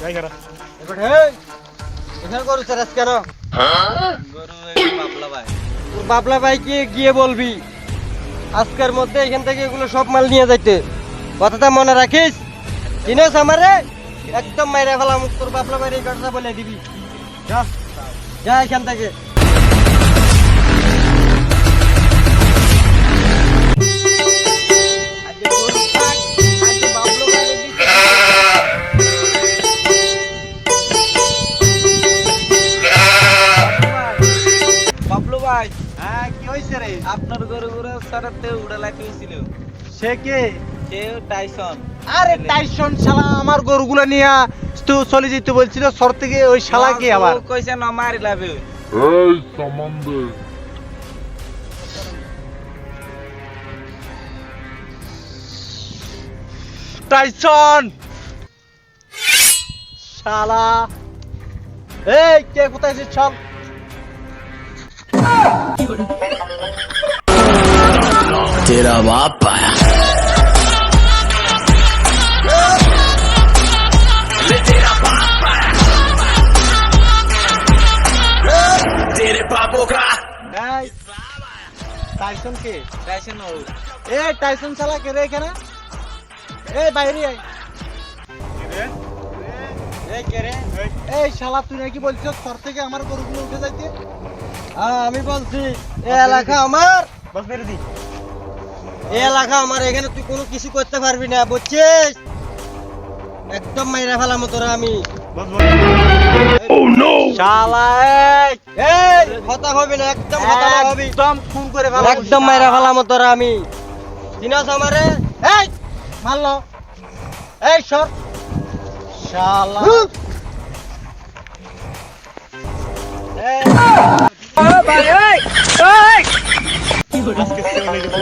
যাই করা এবারে এখানে গরু চারাস কেন? গরু বাবলা ভাই। তোর বাবলা ভাইকে গিয়ে বলবি আজকের মধ্যে এখান থেকে এগুলো সব মাল নিয়ে যাইতে। কথাটা মনে রাখিস। চিনিস আমারে? একদম মাইরা ফেলাম। তোর বাবলা ভাইয়ের এই কথাটা বলে দিবি। যা যা এখান থেকে। আজকে গরু থাক, আজকে বাবলু ভাইরে দিছে। বাবলু ভাই, হ্যাঁ কি হইছে রে? আপনার গরুগুলো সারাতে উড়ালাইতে হয়েছিল। সে কে? সেও টাইসন। আরে টাইসন শালা আমার গরুগুলো নিয়ে তো চলে যেতে বলছিল সর থেকে, ওই শালা কে আবার? কইছে না মারি লাবে। এই সম্বন্ধে টাইসন শালা, এই কে কোথায় আছিস? চল। तेरा बाप आया तेरे पापों का এই টাইসন কে? টাইসন ও। এই টাইসন শালা কে রে এখানে? এই বাইরে আয়। এই কে রে? এই শালা তুই নাকি বলছিস সর থেকে আমার গরুগুলো উঠে যাইতে? আমি বলছি এই এলাকা আমার, বস বেরে দি। এই এলাকা আমার। এখানে তুই কোনো কিছু করতে পারবি না, বুঝছিস? একদম মাইরা ফেলাম তোরা আমি। বস বস। Oh no শালা এই এই কথা হবে না, একদম কথা না হবি। একদম খুন করে ফেলাবো। একদম মাইরা ফেলাম তোরা আমি। চিনাস আমারে? এই মারলো। এই সর শালা। এই আজকে চলে গেছে।